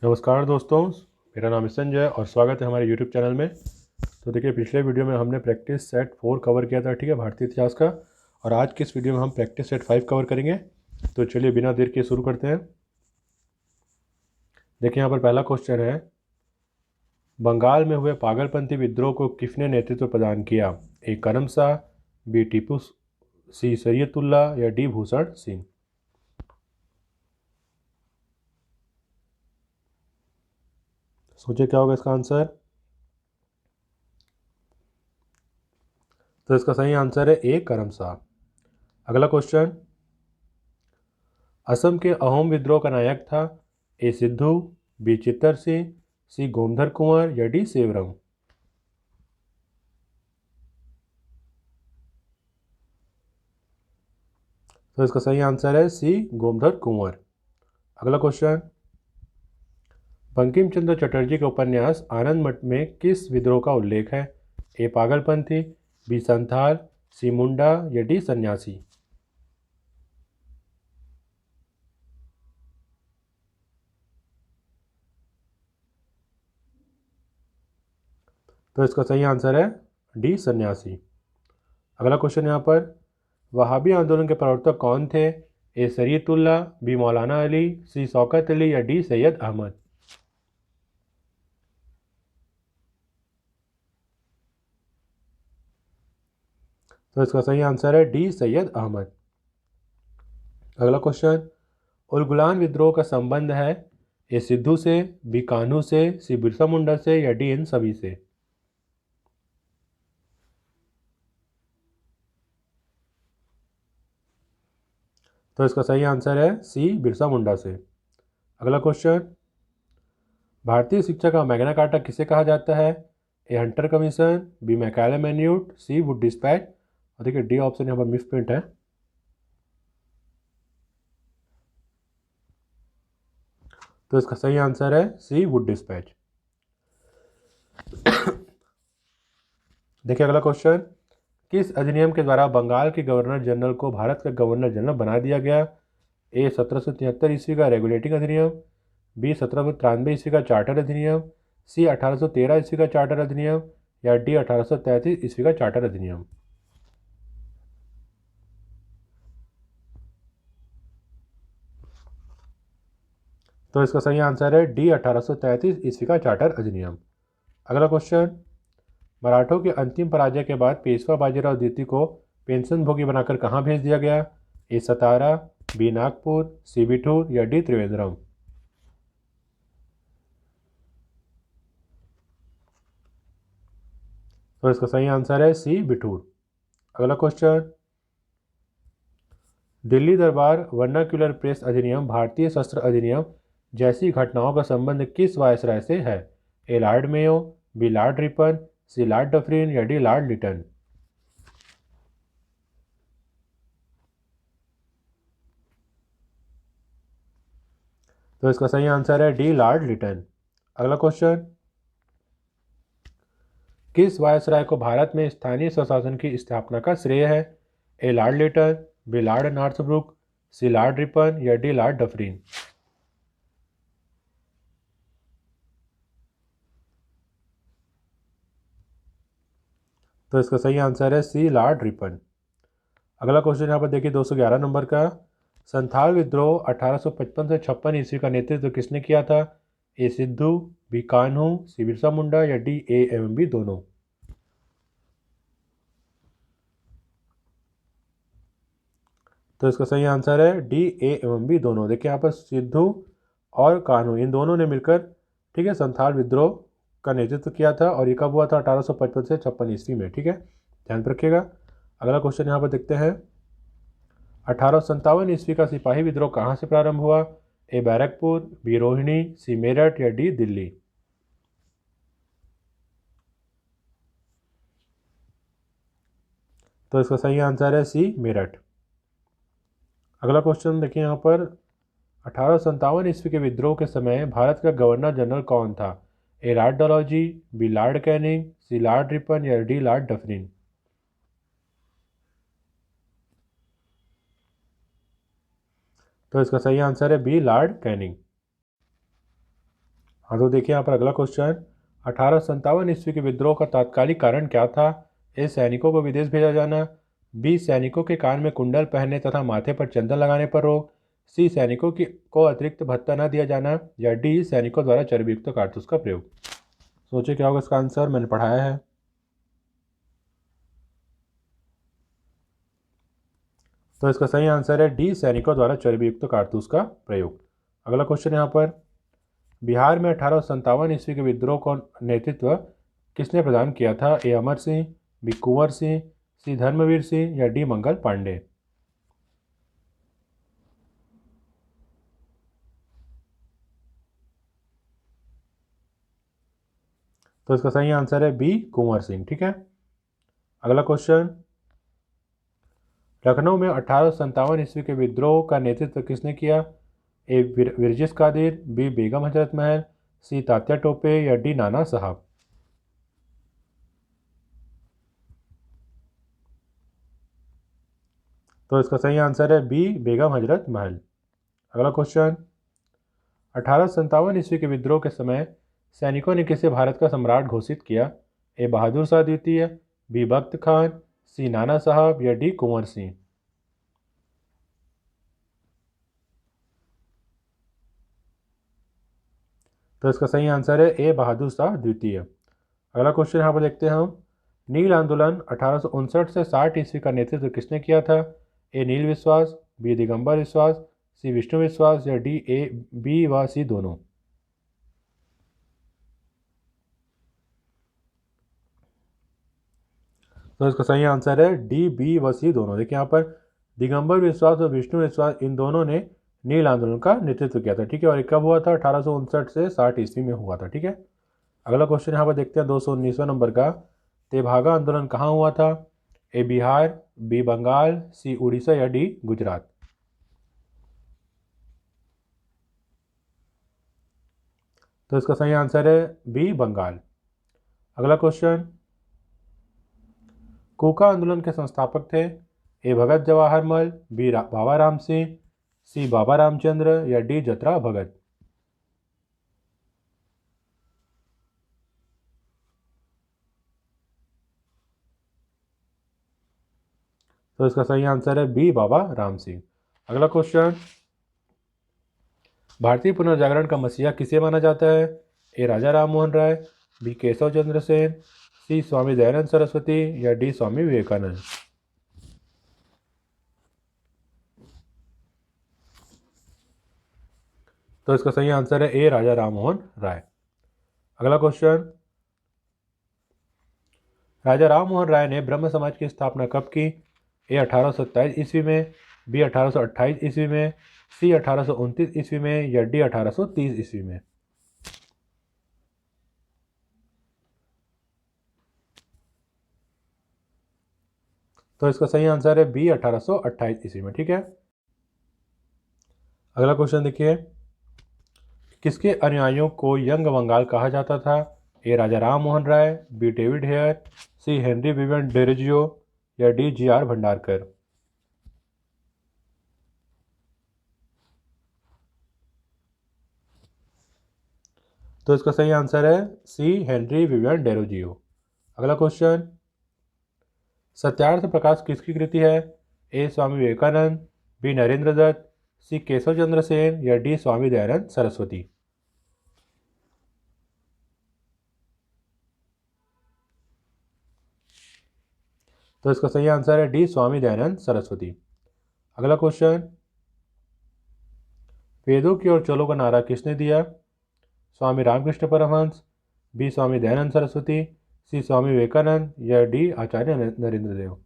नमस्कार दोस्तों, मेरा नाम है संजय और स्वागत है हमारे YouTube चैनल में। तो देखिए, पिछले वीडियो में हमने प्रैक्टिस सेट 4 कवर किया था, ठीक है, भारतीय इतिहास का। और आज के इस वीडियो में हम प्रैक्टिस सेट 5 कवर करेंगे। तो चलिए बिना देर के शुरू करते हैं। देखिए, यहाँ पर पहला क्वेश्चन है, बंगाल में हुए पागलपंथी विद्रोह को किसने नेतृत्व प्रदान किया? ए करम शाह, बी टीपू, सी सैयदुल्ला या डी भूषण सिंह। सोचिए क्या होगा इसका आंसर। तो इसका सही आंसर है ए करम शाह। अगला क्वेश्चन, असम के अहोम विद्रोह का नायक था? ए सिद्धू, बी चित्तर सिंह, सी गोमधर कुंवर या डी सेवरम। तो इसका सही आंसर है सी गोमधर कुंवर। अगला क्वेश्चन, बंकिम चंद्र चटर्जी के उपन्यास आनंद मठ में किस विद्रोह का उल्लेख है? ए पागलपंथी, बी संथाल, सी मुंडा या डी सन्यासी। तो इसका सही आंसर है डी सन्यासी। अगला क्वेश्चन यहाँ पर, वहाबी आंदोलन के प्रवर्तक कौन थे? ए शरीयतुल्लाह, बी मौलाना अली, सी शौकत अली या डी सैयद अहमद। तो इसका सही आंसर है डी सैयद अहमद। अगला क्वेश्चन, उलगुलान विद्रोह का संबंध है? ए सिद्धू से, बी कान्हू से, सी बिरसा मुंडा से या डी इन सभी से। तो इसका सही आंसर है सी बिरसा मुंडा से। अगला क्वेश्चन, भारतीय शिक्षा का मैग्ना कार्टा किसे कहा जाता है? A Hunter commission, B Macaulay minute, C Wood dispatch. और देखिए डी ऑप्शन यहाँ पर मिस प्रिंट है। तो इसका सही आंसर है सी वुड डिस्पैच। देखिए अगला क्वेश्चन, किस अधिनियम के द्वारा बंगाल के गवर्नर जनरल को भारत का गवर्नर जनरल बना दिया गया? ए 1773 ईस्वी का रेगुलेटिंग अधिनियम, बी 1793 ईस्वी का चार्टर अधिनियम, सी 1813 ईस्वी का चार्टर अधिनियम या डी 1833 ईस्वी का चार्टर अधिनियम। तो इसका सही आंसर है डी 1833 ईस्वी का चार्टर अधिनियम। अगला क्वेश्चन, मराठों की अंतिम पराजय के बाद पेशवा बाजीराव द्वितीय को पेंशन भोगी बनाकर कहाँ भेज दिया गया? ए सतारा, बी नागपुर, सी बिठूर या डी त्रिवेंद्रम। तो इसका सही आंसर है सी बिठूर। अगला क्वेश्चन, दिल्ली दरबार वर्नाक्यूलर प्रेस अधिनियम भारतीय शस्त्र अधिनियम जैसी घटनाओं का संबंध किस वायसराय से है? A Lord Mayo, B Lord Ripon, C Lord Dufferin या डी लॉर्ड लिटन। तो इसका सही आंसर है डी लॉर्ड लिटन। अगला क्वेश्चन, किस वायसराय को भारत में स्थानीय स्वशासन की स्थापना का श्रेय है? A Lord Lytton, B Lord Northbrook, C Lord Ripon या डी लॉर्ड डफरिन। तो इसका सही आंसर है सी लॉर्ड रिपन। अगला क्वेश्चन यहाँ पर देखिए 211 नंबर का, संथाल विद्रोह 1855 से 56 ईस्वी का नेतृत्व किसने किया था? ए सिद्धू, बी कान्हू, सी बिरसा मुंडा या डी ए एवं बी दोनों। तो इसका सही आंसर है डी ए एवं बी दोनों। देखिए यहाँ पर सिद्धू और कान्हू इन दोनों ने मिलकर, ठीक है, संथाल विद्रोह का नेतृत्व किया था और ये कब हुआ था? 1855 से 56 ईस्वी में, ठीक है, ध्यान पर रखिएगा। अगला क्वेश्चन यहाँ पर देखते हैं, 1857 ईस्वी का सिपाही विद्रोह कहाँ से प्रारंभ हुआ? ए बैरकपुर, बी रोहिणी, सी मेरठ या डी दिल्ली। तो इसका सही आंसर है सी मेरठ। अगला क्वेश्चन देखिए यहाँ पर, 1857 ईस्वी के विद्रोह के समय भारत का गवर्नर जनरल कौन था? A Lord Dalhousie, B Lord Canning, C Lord Ripon या डी लॉर्ड डफरिन। तो इसका सही आंसर है बी लॉर्ड कैनिंग। हाँ तो देखिए यहाँ पर अगला क्वेश्चन, 1857 ईस्वी के विद्रोह का तात्कालिक कारण क्या था? ए, सैनिकों को विदेश भेजा जाना। बी, सैनिकों के कान में कुंडल पहनने तथा माथे पर चंदन लगाने पर रोक। सी, सैनिकों की को अतिरिक्त भत्ता न दिया जाना। या डी, सैनिकों द्वारा चर्बीयुक्त कारतूस का प्रयोग। सोचिए क्या होगा इसका आंसर, मैंने पढ़ाया है। तो इसका सही आंसर है डी, सैनिकों द्वारा चर्बीयुक्त कारतूस का प्रयोग। अगला क्वेश्चन यहाँ पर, बिहार में 1857 ईस्वी के विद्रोह का नेतृत्व किसने प्रदान किया था? ए, अमर सिंह। बी, कुंवर सिंह। सी, धर्मवीर सिंह। या डी, मंगल पांडे। तो इसका सही आंसर है बी, कुंवर सिंह। ठीक है। अगला क्वेश्चन, लखनऊ में 1857 ईस्वी के विद्रोह का नेतृत्व किसने किया? ए, विरजिस कादिर। बी, बेगम हजरत महल। सी, तात्या टोपे। या डी, नाना साहब। तो इसका सही आंसर है बी, बेगम हजरत महल। अगला क्वेश्चन, 1857 ईस्वी के विद्रोह के समय सैनिकों ने किसे भारत का सम्राट घोषित किया? ए, बहादुर शाह द्वितीय। बी, बख्त खान। सी, नाना साहब। या डी, कुंवर सिंह। तो इसका सही आंसर है ए, बहादुर शाह द्वितीय। अगला क्वेश्चन यहाँ पर देखते हैं हम, नील आंदोलन 1859 से 60 ईस्वी का नेतृत्व किसने किया था? ए, नील विश्वास। बी, दिगंबर विश्वास। सी, विष्णु विश्वास। या डी, ए, बी व सी दोनों। तो इसका सही आंसर है डी, बी व सी दोनों। देखिए यहाँ पर दिगंबर विश्वास और विष्णु विश्वास, इन दोनों ने नील आंदोलन का नेतृत्व किया था। ठीक है। और ये कब हुआ था? 1859 से 60 ईस्वी में हुआ था। ठीक है। अगला क्वेश्चन यहाँ पर देखते हैं 219वां नंबर का, तेभागा आंदोलन कहाँ हुआ था? ए, बिहार। बी, बंगाल। सी, उड़ीसा। या डी, गुजरात। तो इसका सही आंसर है बी, बंगाल। अगला क्वेश्चन, कूका आंदोलन के संस्थापक थे? ए, भगत जवाहरलाल। बी, बाबा राम सिंह। सी, बाबा रामचंद्र। या डी, जतरा भगत। तो इसका सही आंसर है बी, बाबा राम सिंह। अगला क्वेश्चन, भारतीय पुनर्जागरण का मसीहा किसे माना जाता है? ए, राजा राम मोहन राय। बी, केशव चंद्र सेन। सी, स्वामी दयानंद सरस्वती। या डी, स्वामी विवेकानंद। तो इसका सही आंसर है ए, राजा राम मोहन राय। अगला क्वेश्चन, राजा राम मोहन राय ने ब्रह्म समाज की स्थापना कब की? ए, 1827 ईस्वी में। बी, 1828 ईस्वी में। सी, 1829 ईस्वी में। या डी, 1830 ईस्वी में। तो इसका सही आंसर है बी, 1828 ईस्वी में। ठीक है। अगला क्वेश्चन देखिए, किसके अनुयायियों को यंग बंगाल कहा जाता था? A, Raja Ram Mohan Roy. B, David Hare. C, Henry Vivian Derozio. या डी, जी आर भंडारकर। तो इसका सही आंसर है सी, हेनरी विवियन डेरोजियो। अगला क्वेश्चन, सत्यार्थ प्रकाश किसकी कृति है? A, Swami Vivekananda. B, Narendra Datta. C, Keshab Chandra Sen. या डी, स्वामी दयानंद सरस्वती। तो इसका सही आंसर है डी, स्वामी दयानंद सरस्वती। अगला क्वेश्चन, वेदों की ओर चलो का नारा किसने दिया? स्वामी रामकृष्ण परमहंस। बी, स्वामी दयानंद सरस्वती। सी, स्वामी विवेकानंद। या डी, आचार्य नरेंद्र देव।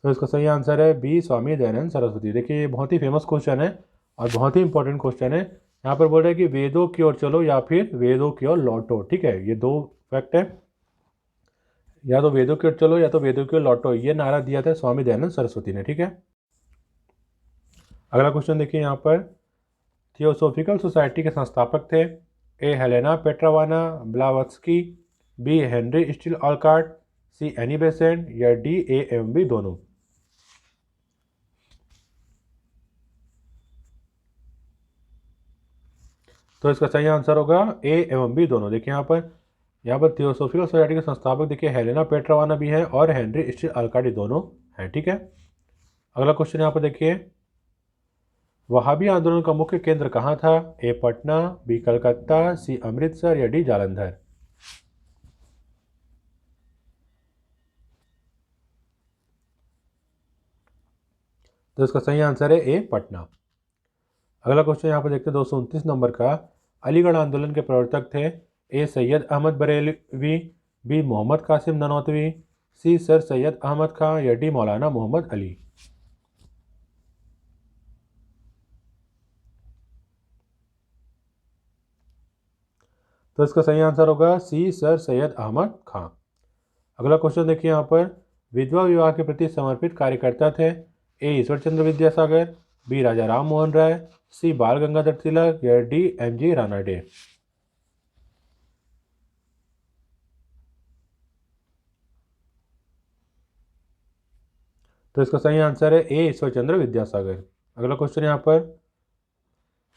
तो इसका सही आंसर है बी, स्वामी दयानंद सरस्वती। देखिए ये बहुत ही फेमस क्वेश्चन है और बहुत ही इंपॉर्टेंट क्वेश्चन है। यहाँ पर बोल रहे हैं कि वेदों की ओर चलो या फिर वेदों की ओर लौटो। ठीक है। ये दो फैक्ट है, या तो वेदों की ओर चलो या तो वेदों की ओर लौटो। ये नारा दिया था स्वामी दयानंद सरस्वती ने। ठीक है। अगला क्वेश्चन देखिए यहाँ पर, थियोसोफिकल सोसाइटी के संस्थापक थे? A, Helena Petrovna Blavatsky. B, Henry Steel Olcott. C, Annie Besant. या डी, ए एवं बी दोनों। तो इसका सही आंसर होगा ए एवं बी दोनों। देखिए यहाँ पर थियोसोफिकल सोसाइटी के संस्थापक देखिए हेलेना पेट्रोवाना भी है और हेनरी स्टील अल्काडी दोनों हैं। ठीक है, अगला क्वेश्चन यहाँ पर देखिए, वहाबी आंदोलन का मुख्य केंद्र कहाँ था? ए पटना, बी कलकत्ता, सी अमृतसर या डी जालंधर। तो इसका सही आंसर है ए पटना। अगला क्वेश्चन यहाँ पर देखते हैं 229 नंबर का, अलीगढ़ आंदोलन के प्रवर्तक थे ए सैयद अहमद बरेलवी, बी मोहम्मद कासिम ननौतवी, सी सर सैयद अहमद खां या डी मौलाना मोहम्मद अली। तो इसका सही आंसर होगा सी सर सैयद अहमद खां। अगला क्वेश्चन देखिए यहाँ पर, विधवा विवाह के प्रति समर्पित कार्यकर्ता थे ए ईश्वर चंद्र विद्यासागर, बी राजा राम मोहन राय, सी बाल गंगाधर तिलक या डी एम जी रानाडे। तो इसका सही आंसर है ए ईश्वर चंद्र विद्यासागर। अगला क्वेश्चन यहाँ पर,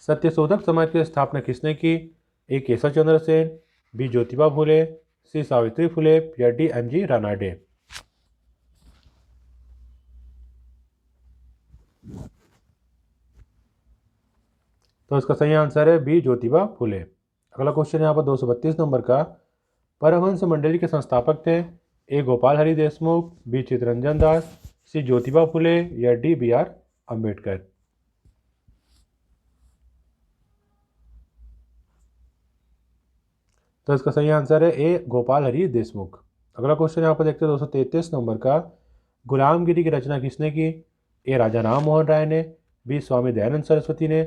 सत्यशोधक समाज की स्थापना किसने की? ए केशव चंद्र सेन, बी ज्योतिबा फुले, सी सावित्री फुले या डी एम जी रानाडे। तो इसका सही आंसर है बी ज्योतिबा फुले। अगला क्वेश्चन यहाँ पर 232 नंबर का, परमहंस मंडली के संस्थापक थे ए गोपाल हरि देशमुख, बी चित्तरंजन दास, सी ज्योतिबा फुले या डी बी आर अम्बेडकर। तो इसका सही आंसर है ए गोपाल हरि देशमुख। अगला क्वेश्चन यहाँ पर देखते हैं 233 नंबर का, गुलामगिरी की रचना किसने की? ए राजा राम मोहन राय ने, बी स्वामी दयानंद सरस्वती ने,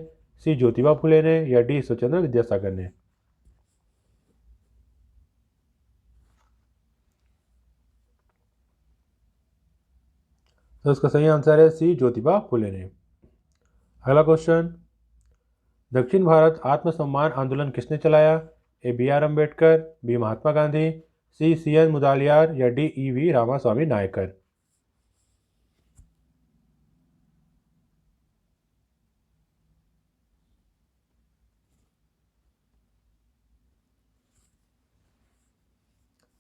सी ज्योतिबा फुले ने या डी ईश्वरचंद्र विद्यासागर ने। तो इसका सही आंसर है सी ज्योतिबा फुले ने। अगला क्वेश्चन, दक्षिण भारत आत्मसम्मान आंदोलन किसने चलाया? A B R Ambedkar, B Mahatma Gandhi, C C N Mudaliar या D E V Ramasamy Naicker.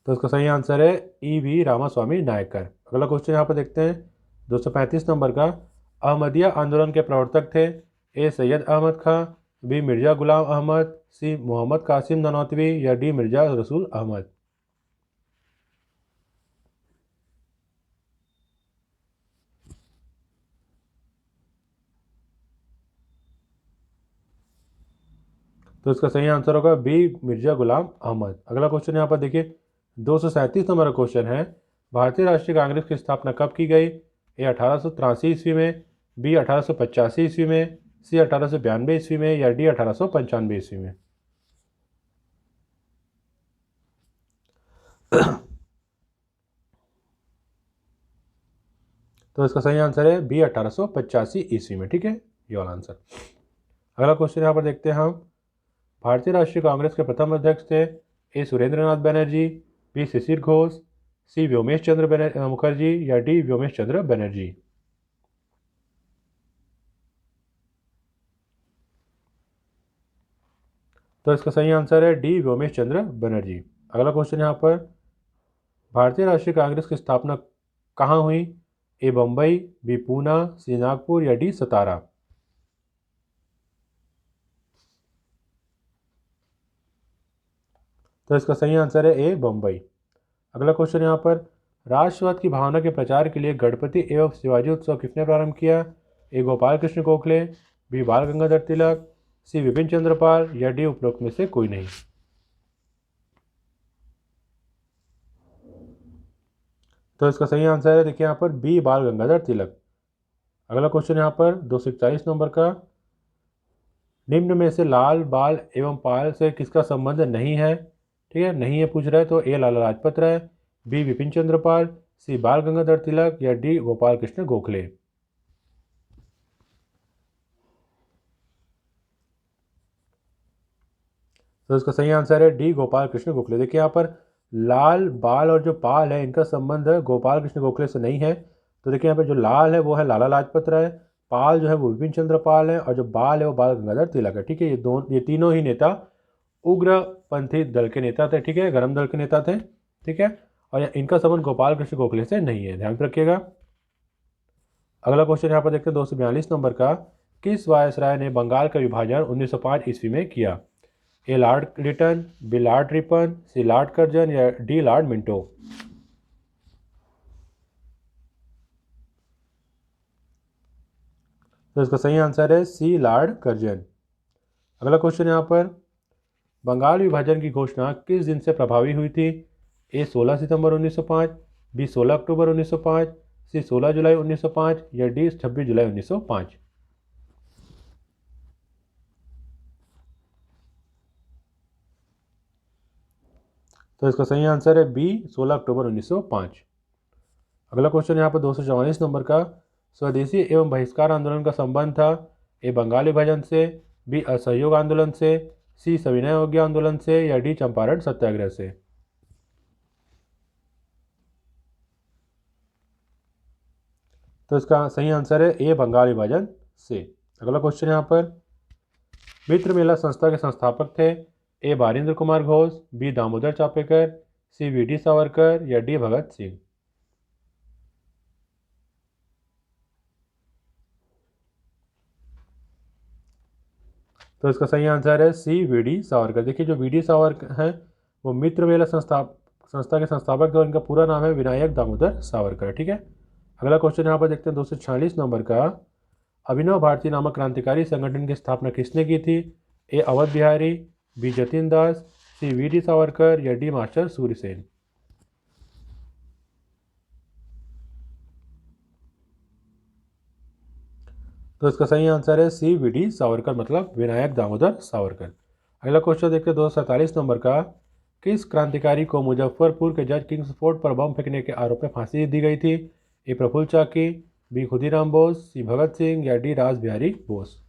तो इसका सही आंसर है ई वी रामास्वामी नायकर। अगला क्वेश्चन यहाँ पर देखते हैं 235 नंबर का, अहमदिया आंदोलन के प्रवर्तक थे ए सैयद अहमद खां, बी मिर्जा गुलाम अहमद, सी मोहम्मद कासिम ननौतवी या डी मिर्जा रसूल अहमद। तो इसका सही आंसर होगा बी मिर्जा गुलाम अहमद। अगला क्वेश्चन यहाँ पर देखिए 237 नंबर का क्वेश्चन है, भारतीय राष्ट्रीय कांग्रेस की स्थापना कब की गई? ए 1883 ईस्वी में, बी 1885 ईस्वी में, सी 1892 ईस्वी में या डी 1895 ईस्वी में। तो इसका सही आंसर है बी 1885 ईस्वी में। ठीक है, ये वाला आंसर। अगला क्वेश्चन यहाँ पर देखते हैं हम, भारतीय राष्ट्रीय कांग्रेस के प्रथम अध्यक्ष थे ए सुरेंद्रनाथ बनर्जी, बी शिशिर घोष, सी व्योमेश चंद्र मुखर्जी या डी व्योमेश चंद्र बनर्जी। तो इसका सही आंसर है डी व्योमेश चंद्र बनर्जी। अगला क्वेश्चन यहाँ पर, भारतीय राष्ट्रीय कांग्रेस की स्थापना कहाँ हुई? ए बम्बई, बी पूना, सी नागपुर या डी सतारा। तो इसका सही आंसर है ए बम्बई। अगला क्वेश्चन यहाँ पर, राष्ट्रवाद की भावना के प्रचार के लिए गणपति एवं शिवाजी उत्सव किसने प्रारंभ किया? ए गोपाल कृष्ण गोखले, बी बाल गंगाधर तिलक, सी विपिन चंद्र पाल या डी उपरोक्त में से कोई नहीं। तो इसका सही आंसर है देखिए यहाँ पर बी बाल गंगाधर तिलक। अगला क्वेश्चन यहाँ पर 241 नंबर का, निम्न में से लाल बाल एवं पाल से किसका संबंध नहीं है? ठीक है, नहीं है पूछ रहा है, तो ए लाला लाजपत राय, बी विपिन चंद्र पाल, सी बाल गंगाधर तिलक या डी गोपाल कृष्ण गोखले। तो इसका सही आंसर है डी गोपाल कृष्ण गोखले। देखिए यहाँ पर लाल बाल और जो पाल है इनका संबंध गोपाल कृष्ण गोखले से नहीं है। तो देखिए यहाँ पर जो लाल है वो है लाला लाजपत राय, पाल जो है वो विपिन चंद्र पाल है, और जो बाल है वो बाल गंगाधर तिलक है। ठीक है, ये तीनों ही नेता उग्रपंथी दल के नेता थे। ठीक है, गरम दल के नेता थे। ठीक है, और इनका संबंध गोपाल कृष्ण गोखले से नहीं है, ध्यान रखिएगा। अगला क्वेश्चन यहाँ पर देखते हैं 242 नंबर का। किस वायसराय ने बंगाल का विभाजन 1905 ईस्वी में किया? A Lord Lytton, B Lord Ripon, C Lord Curzon या डी लॉर्ड मिंटो? तो इसका सही आंसर है सी लॉर्ड कर्जन। अगला क्वेश्चन यहाँ पर, बंगाल विभाजन की घोषणा किस दिन से प्रभावी हुई थी? ए 16 सितंबर 1905, बी 16 अक्टूबर 1905, सी 16 जुलाई 1905 या डी 26 जुलाई 1905? तो इसका सही आंसर है बी 16 अक्टूबर 1905। अगला क्वेश्चन यहाँ पर 244 नंबर का, स्वदेशी एवं बहिष्कार आंदोलन का संबंध था? ए बंगाल विभाजन से, बी असहयोग आंदोलन से, सी सविनय अवज्ञा आंदोलन से या डी चंपारण सत्याग्रह से? तो इसका सही आंसर है ए बंगाल विभाजन से। अगला क्वेश्चन यहाँ पर, मित्र मेला संस्था के संस्थापक थे? A Barindra Kumar Ghosh, B Damodar Chapekar, C V D Savarkar या डी भगत सिंह? तो इसका सही आंसर है सी वी डी सावरकर। देखिए, जो वी डी सावरकर हैं वो मित्र मेला संस्था के संस्थापक थे, और इनका पूरा नाम है विनायक दामोदर सावरकर। ठीक है, अगला क्वेश्चन यहाँ पर देखते हैं 246 नंबर का, अभिनव भारती नामक क्रांतिकारी संगठन की स्थापना किसने की थी? A Awadh Bihari, B Jatin Das, C V D Savarkar या डी मास्टर सूर्यसेन? तो इसका सही आंसर है सी वी डी सावरकर, मतलब विनायक दामोदर सावरकर। अगला क्वेश्चन देखते हैं 247 नंबर का, किस क्रांतिकारी को मुजफ्फरपुर के जज किंग्सफोर्ड पर बम फेंकने के आरोप में फांसी दी गई थी? ए प्रफुल्ल चाकी, बी खुदीराम बोस, सी भगत सिंह या डी रास बिहारी बोस?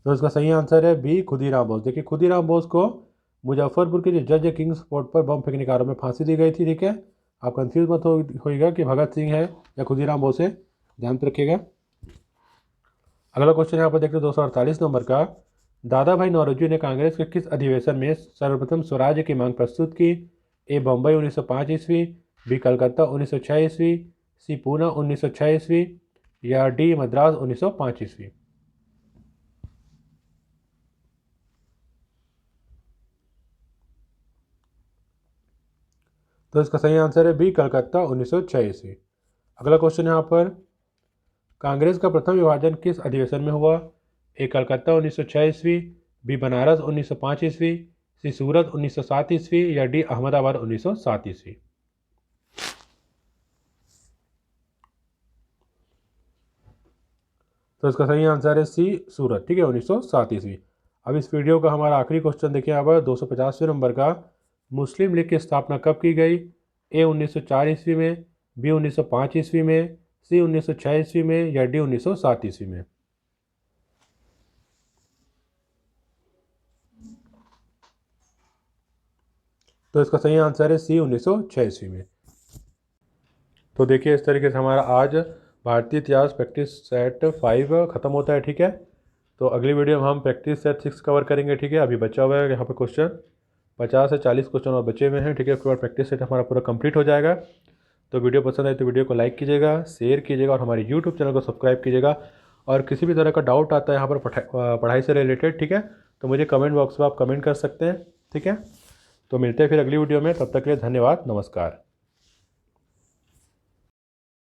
तो इसका सही आंसर है बी खुदीराम बोस। देखिए, खुदीराम बोस को मुजफ्फरपुर के जो जज किंग्स फोर्ट पर बम फेंकने के आरोप में फांसी दी गई थी। ठीक है, आप कंफ्यूज मत होइएगा कि भगत सिंह है या खुदीराम बोस है, ध्यान पे रखिएगा। अगला क्वेश्चन यहाँ पर देखते हैं 248 नंबर का, दादा भाई नौरोजी ने कांग्रेस के किस अधिवेशन में सर्वप्रथम स्वराज्य की मांग प्रस्तुत की? ए बम्बई 1905 ईस्वी, बी कलकत्ता 1906 ईस्वी, सी पूना 1906 ईस्वी या डी मद्रास 1905 ईस्वी? तो इसका सही आंसर है बी कलकत्ता 1906 ईस्वी। अगला क्वेश्चन यहाँ पर, कांग्रेस का प्रथम विभाजन किस अधिवेशन में हुआ? ए कलकत्ता 1906 ईस्वी, बी बनारस 1905 ईस्वी, सी सूरत 1907 ईस्वी या डी अहमदाबाद 1907 ईस्वी? तो इसका सही आंसर है सी सूरत। ठीक है, 1907 ईस्वी। अब इस वीडियो का हमारा आखिरी क्वेश्चन देखिए यहाँ पर 250वें नंबर का, मुस्लिम लीग की स्थापना कब की गई? ए 1904 ईस्वी में, बी 1905 ईस्वी में, सी 1906 ईस्वी में या डी 1907 ईस्वी में? तो इसका सही आंसर है सी 1906 ईस्वी में। तो देखिए, इस तरीके से हमारा आज भारतीय इतिहास प्रैक्टिस सेट 5 ख़त्म होता है। ठीक है, तो अगली वीडियो में हम प्रैक्टिस सेट 6 कवर करेंगे। ठीक है, अभी बचा हुआ है यहाँ पर क्वेश्चन 50 से 40 क्वेश्चन और बचे हुए हैं। ठीक है, उसके बाद प्रैक्टिस सेट हमारा पूरा कंप्लीट हो जाएगा। तो वीडियो पसंद आए तो वीडियो को लाइक कीजिएगा, शेयर कीजिएगा और हमारे यूट्यूब चैनल को सब्सक्राइब कीजिएगा। और किसी भी तरह का डाउट आता है यहाँ पर पढ़ाई से रिलेटेड, ठीक है, तो मुझे कमेंट बॉक्स में आप कमेंट कर सकते हैं। ठीक है, तो मिलते हैं फिर अगली वीडियो में, तब तक के लिए धन्यवाद, नमस्कार।